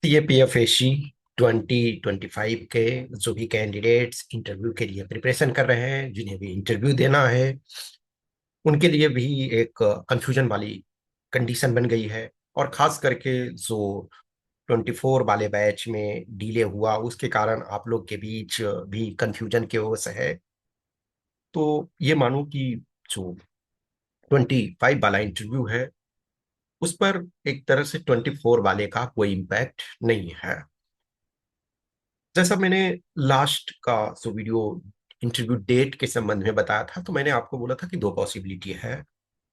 सीएपीएफएसी 2025 के जो भी कैंडिडेट्स इंटरव्यू के लिए प्रिपरेशन कर रहे हैं, जिन्हें भी इंटरव्यू देना है, उनके लिए भी एक कंफ्यूजन वाली कंडीशन बन गई है। और खास करके जो 24 वाले बैच में डिले हुआ, उसके कारण आप लोग के बीच भी कंफ्यूजन के वजह से है। तो ये मानो कि जो 25 वाला इंटरव्यू है, उस पर एक तरह से 24 वाले का कोई इम्पैक्ट नहीं है। जैसा मैंने लास्ट का जो वीडियो इंटरव्यू डेट के संबंध में बताया था, तो मैंने आपको बोला था कि दो पॉसिबिलिटी है।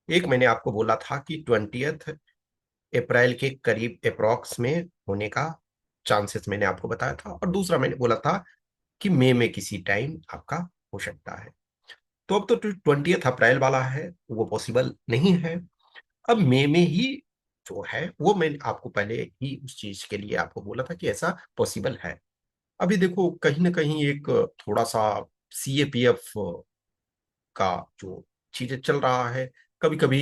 एक मैंने आपको बोला था कि 20 अप्रैल के करीब अप्रॉक्स में होने का चांसेस मैंने आपको बताया था, और दूसरा मैंने बोला था कि मई में किसी टाइम आपका हो सकता है। तो अब तो 20 अप्रैल वाला है, वो पॉसिबल नहीं है। अब मई में ही जो है, वो मैंने आपको पहले ही उस चीज के लिए आपको बोला था कि ऐसा पॉसिबल है। अभी देखो, कहीं ना कहीं एक थोड़ा सा सीएपीएफ का जो चीजें चल रहा है, कभी कभी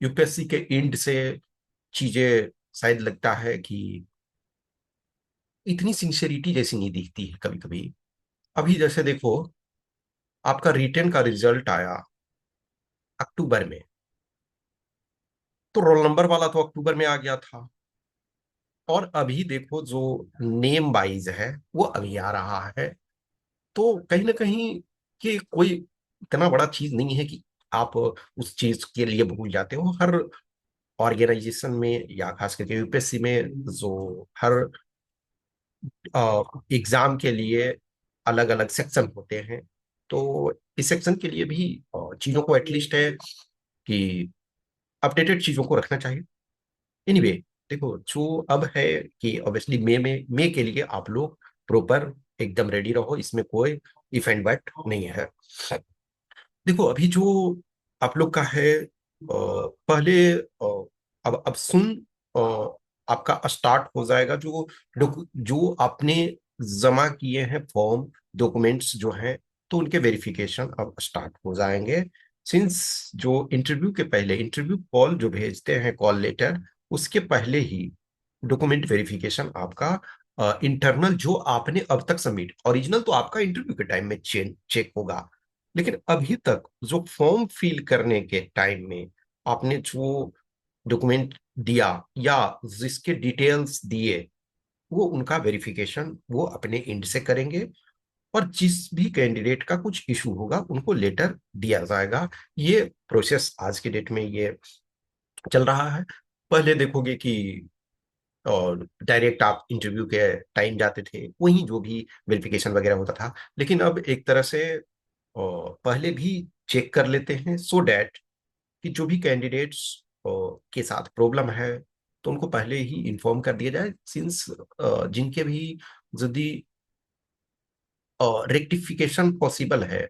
यूपीएससी के एंड से चीजें शायद लगता है कि इतनी सिंसियरिटी जैसी नहीं दिखती है कभी कभी। अभी जैसे देखो, आपका रिटेन का रिजल्ट आया अक्टूबर में, तो रोल नंबर वाला तो अक्टूबर में आ गया था। और अभी देखो, जो नेम वाइज है वो अभी आ रहा है। तो कहीं ना कहीं ये कोई इतना बड़ा चीज नहीं है कि आप उस चीज के लिए भूल जाते हो। हर ऑर्गेनाइजेशन में या खास करके यूपीएससी में जो हर एग्जाम के लिए अलग अलग सेक्शन होते हैं, तो इस सेक्शन के लिए भी चीजों को एटलीस्ट है कि अपडेटेड चीजों को रखना चाहिए। एनीवे, देखो जो अब है कि ऑब्वियसली मई के लिए आप लोग प्रॉपर एकदम रेडी रहो, इसमें कोई इफ एंड बट नहीं है। देखो अभी जो आप लोग का है, पहले अब सुन आपका स्टार्ट हो जाएगा। जो आपने जमा किए हैं फॉर्म, डॉक्यूमेंट्स जो हैं, तो उनके वेरिफिकेशन अब स्टार्ट हो जाएंगे। सिंस जो इंटरव्यू के पहले इंटरव्यू कॉल जो भेजते हैं, कॉल लेटर, उसके पहले ही डॉक्यूमेंट वेरिफिकेशन आपका इंटरनल जो आपने अब तक सबमिट, ओरिजिनल तो आपका इंटरव्यू के टाइम में चेक होगा, लेकिन अभी तक जो फॉर्म फिल करने के टाइम में आपने जो डॉक्यूमेंट दिया या जिसके डिटेल्स दिए, वो उनका वेरिफिकेशन वो अपने एंड से करेंगे। और जिस भी कैंडिडेट का कुछ इशू होगा, उनको लेटर दिया जाएगा। ये प्रोसेस आज के डेट में ये चल रहा है। पहले देखोगे कि और डायरेक्ट आप इंटरव्यू के टाइम जाते थे, वहीं जो भी वेरिफिकेशन वगैरह होता था। लेकिन अब एक तरह से पहले भी चेक कर लेते हैं, सो डैट कि जो भी कैंडिडेट्स के साथ प्रॉब्लम है, तो उनको पहले ही इन्फॉर्म कर दिया जाए। सिंस जिनके भी यदि रेक्टिफिकेशन पॉसिबल है,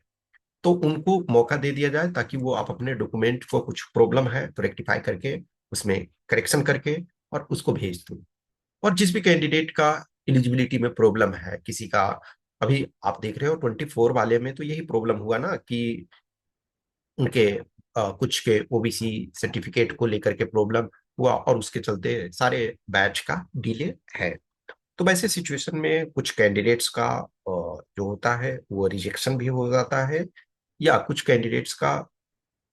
तो उनको मौका दे दिया जाए, ताकि वो आप अपने डॉक्यूमेंट को कुछ प्रॉब्लम है तो रेक्टिफाई करके उसमें करेक्शन करके और उसको भेज दो। और जिस भी कैंडिडेट का एलिजिबिलिटी में प्रॉब्लम है, किसी का, अभी आप देख रहे हो 24 वाले में तो यही प्रॉब्लम हुआ ना कि उनके कुछ के ओबीसी सर्टिफिकेट को लेकर के प्रॉब्लम हुआ, और उसके चलते सारे बैच का डिले है। तो वैसे सिचुएशन में कुछ कैंडिडेट्स का जो होता है वो रिजेक्शन भी हो जाता है, या कुछ कैंडिडेट्स का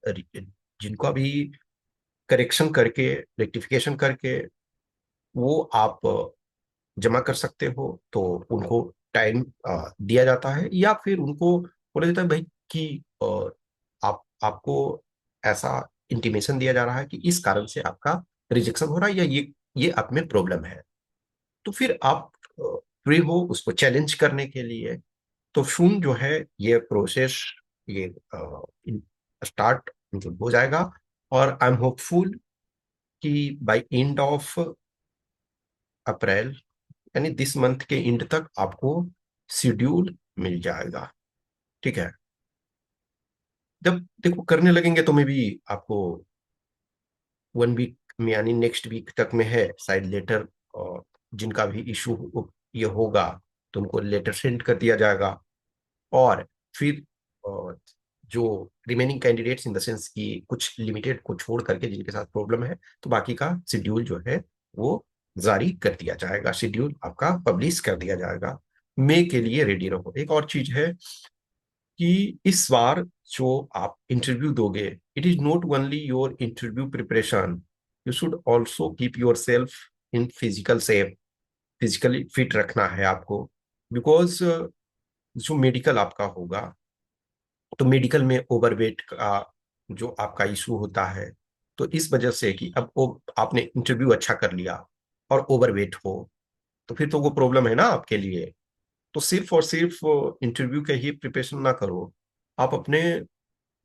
जिनको अभी करेक्शन करके, रेक्टिफिकेशन करके वो आप जमा कर सकते हो, तो उनको टाइम दिया जाता है, या फिर उनको बोला जाता है भाई कि आप आपको ऐसा इंटीमेशन दिया जा रहा है कि इस कारण से आपका रिजेक्शन हो रहा है, या ये आप में प्रॉब्लम है। तो फिर आप फ्री हो उसको चैलेंज करने के लिए। तो सुन जो है ये प्रोसेस, ये स्टार्ट मतलब हो जाएगा। और आई एम होपफुल कि बाय एंड ऑफ अप्रैल, यानी दिस मंथ के एंड तक आपको शेड्यूल मिल जाएगा। ठीक है। जब देखो करने लगेंगे तो मैं भी आपको 1 वीक में, यानी नेक्स्ट वीक तक में है शायद लेटर, जिनका भी इशू ये होगा, तो उनको लेटर सेंड कर दिया जाएगा। और फिर अ, जो remaining candidates in the sense की कुछ लिमिटेड को छोड़ करके जिनके साथ प्रॉब्लम है, तो बाकी का शेड्यूल जो है वो जारी कर दिया जाएगा, शेड्यूल आपका पब्लिश कर दिया जाएगा। मई के लिए रेडी रहो। एक और चीज है कि इस बार जो आप इंटरव्यू दोगे, it is not only your interview preparation, you should also keep your self in physical shape, physically fit रखना है आपको। बिकॉज जो मेडिकल आपका होगा, तो मेडिकल में ओवरवेट का जो आपका इशू होता है, तो इस वजह से कि अब वो आपने इंटरव्यू अच्छा कर लिया और ओवरवेट हो, तो फिर तो वो प्रॉब्लम है ना आपके लिए। तो सिर्फ और सिर्फ इंटरव्यू के ही प्रिपरेशन ना करो, आप अपने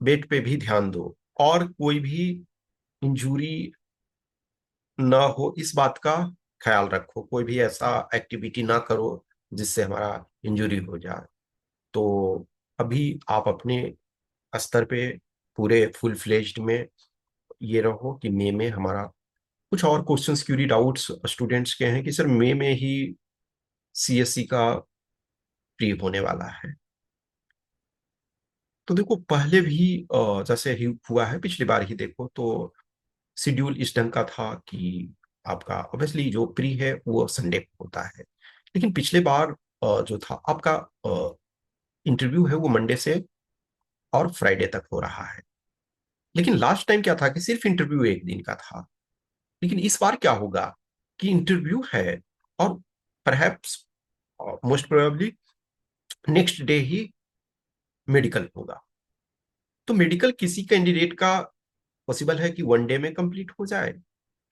वेट पे भी ध्यान दो, और कोई भी इंजुरी ना हो इस बात का ख्याल रखो। कोई भी ऐसा एक्टिविटी ना करो जिससे हमारा इंजुरी हो जाए। तो अभी आप अपने स्तर पे पूरे फुल फ्लेज्ड में ये रहो कि मई में हमारा कुछ और क्वेश्चंस क्यूरी डाउट्स स्टूडेंट्स के हैं कि सर मई में ही सीएससी का प्री होने वाला है। तो देखो पहले भी जैसे ही हुआ है पिछली बार ही देखो, तो शेड्यूल इस ढंग का था कि आपका ऑब्वियसली जो प्री है वो संडे को होता है, लेकिन पिछले बार जो था आपका इंटरव्यू है वो मंडे से और फ्राइडे तक हो रहा है। लेकिन लास्ट टाइम क्या था कि सिर्फ इंटरव्यू एक दिन का था, लेकिन इस बार क्या होगा कि इंटरव्यू है और perhaps most probably next day ही मेडिकल होगा। तो मेडिकल किसी कैंडिडेट का पॉसिबल है कि वन डे में कंप्लीट हो जाए,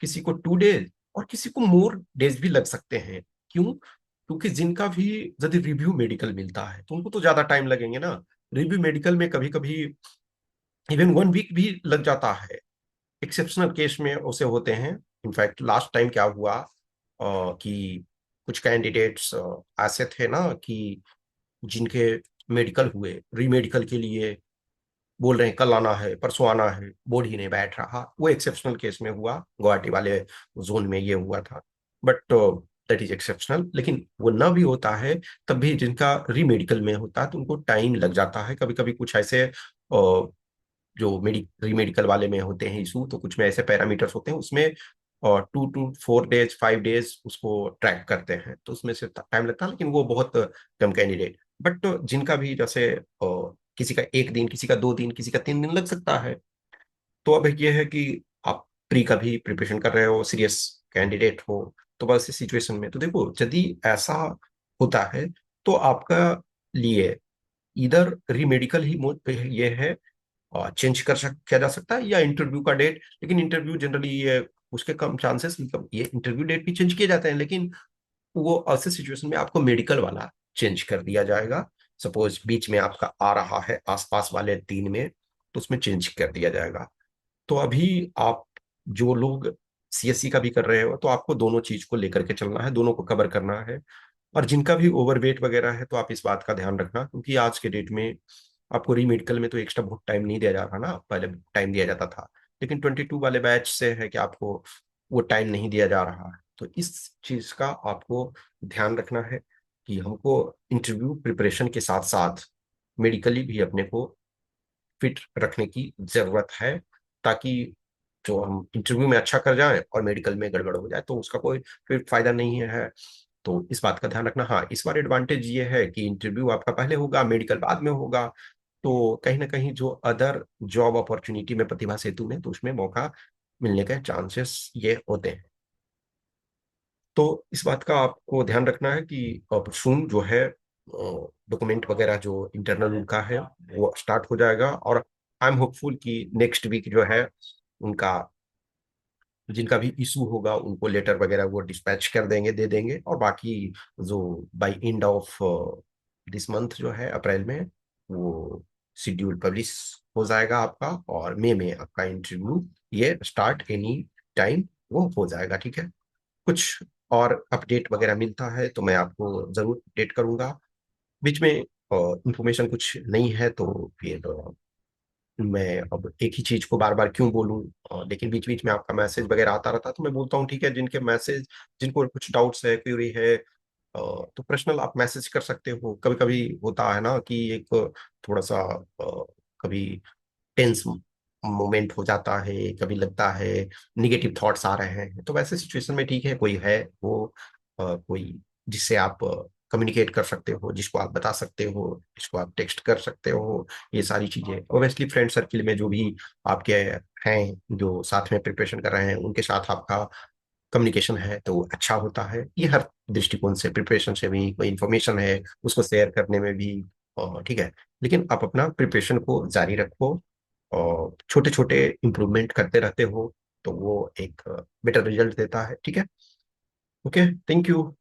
किसी को 2 डेज, और किसी को मोर डेज भी लग सकते हैं। क्यों? क्योंकि जिनका भी यदि रिव्यू मेडिकल मिलता है तो उनको तो ज्यादा टाइम लगेंगे ना। रिव्यू मेडिकल में कभी कभी इवन 1 वीक भी लग जाता है, एक्सेप्शनल केस में उसे होते हैं। इनफैक्ट लास्ट टाइम क्या हुआ कि कुछ कैंडिडेट्स ऐसे थे ना कि जिनके मेडिकल हुए, रीमेडिकल के लिए बोल रहे हैं कल आना है परसों आना है, बोर्ड ही नहीं बैठ रहा। वो एक्सेप्शनल केस में हुआ, गुवाहाटी वाले जोन में ये हुआ था। But that is exceptional. लेकिन वो ना भी होता है तब भी जिनका रीमेडिकल में होता है तो उनको टाइम लग जाता है। कभी कभी कुछ ऐसे जो रीमेडिकल वाले में होते हैं इशू, तो कुछ में ऐसे पैरामीटर्स होते हैं उसमें, और 2 to 4 डेज 5 डेज उसको ट्रैक करते हैं, तो उसमें से टाइम लगता है, लेकिन वो बहुत कम कैंडिडेट। बट जिनका भी जैसे किसी का 1 दिन, किसी का 2 दिन, किसी का 3 दिन लग सकता है। तो अब ये है कि आप प्री का भी प्रिपरेशन कर रहे हो, सीरियस कैंडिडेट हो, तो बस इस सिचुएशन में तो देखो यदि ऐसा होता है तो आपका लिए इधर रीमेडिकल ही ये है, चेंज किया जा सकता है, या इंटरव्यू का डेट। लेकिन इंटरव्यू जनरली ये उसके कम चांसेस, मतलब ये इंटरव्यू डेट भी चेंज किए जाते हैं, लेकिन वो ऐसे सिचुएशन में आपको मेडिकल वाला चेंज कर दिया जाएगा। सपोज बीच में आपका आ रहा है आसपास वाले दिन में, तो उसमें चेंज कर दिया जाएगा। तो अभी आप जो लोग सीएससी का भी कर रहे हो तो आपको दोनों चीज को लेकर के चलना है, दोनों को कवर करना है। और जिनका भी ओवरवेट वगैरह है तो आप इस बात का ध्यान रखना, क्योंकि आज के डेट में आपको री मेडिकल में तो एक्स्ट्रा बहुत टाइम नहीं दिया जा रहा ना, पहले टाइम दिया जाता था। लेकिन 22 वाले बैच से है कि आपको वो टाइम नहीं दिया जा रहा है। तो इस चीज का आपको ध्यान रखना है कि हमको इंटरव्यू प्रिपरेशन के साथ साथ मेडिकली भी अपने को फिट रखने की जरूरत है, ताकि जो हम इंटरव्यू में अच्छा कर जाएं और मेडिकल में गड़बड़ हो जाए तो उसका कोई फिर फायदा नहीं है। तो इस बात का ध्यान रखना। हाँ, इस बार एडवांटेज ये है कि इंटरव्यू आपका पहले होगा, मेडिकल बाद में होगा। तो कहीं ना कहीं जो अदर जॉब अपॉर्चुनिटी में प्रतिभा सेतु में, तो उसमें मौका मिलने के चांसेस ये होते हैं। तो इस बात का आपको ध्यान रखना है कि अब सून जो है डॉक्यूमेंट वगैरह जो इंटरनल उनका है वो स्टार्ट हो जाएगा। और आई एम होपफुल कि नेक्स्ट वीक जो है उनका जिनका भी इशू होगा उनको लेटर वगैरह वो डिस्पैच कर देंगे, दे देंगे। और बाकी जो by end of this month जो है अप्रैल में वो शेड्यूल पब्लिश हो जाएगा आपका, और मई में आपका इंटरव्यू ये स्टार्ट एनी टाइम वो हो जाएगा। ठीक है? कुछ और अपडेट वगैरह मिलता है तो मैं आपको जरूर अपडेट करूंगा। बीच में इंफॉर्मेशन कुछ नहीं है तो फिर मैं अब एक ही चीज को बार बार क्यों बोलूं। लेकिन बीच बीच में आपका मैसेज वगैरह आता रहता तो मैं बोलता हूँ ठीक है। जिनके मैसेज, जिनको कुछ डाउट्स है, क्यूरी है, तो पर्सनल आप मैसेज कर सकते हो। कभी कभी होता है ना कि एक थोड़ा सा कभी टेंस मोमेंट हो जाता है, कभी लगता है निगेटिव थॉट्स आ रहे हैं, तो वैसे सिचुएशन में ठीक है, कोई है वो कोई जिससे आप कम्युनिकेट कर सकते हो, जिसको आप बता सकते हो, जिसको आप टेक्स्ट कर सकते हो, ये सारी चीजें। ओबियसली फ्रेंड सर्किल में जो भी आपके हैं जो साथ में प्रिपरेशन कर रहे हैं, उनके साथ आपका कम्युनिकेशन है तो अच्छा होता है। ये हर दृष्टिकोण से, प्रिपरेशन से भी, कोई इन्फॉर्मेशन है उसको शेयर करने में भी, और ठीक है। लेकिन आप अपना प्रिपरेशन को जारी रखो और छोटे छोटे इम्प्रूवमेंट करते रहते हो, तो वो एक बेटर रिजल्ट देता है। ठीक है, ओके, थैंक यू।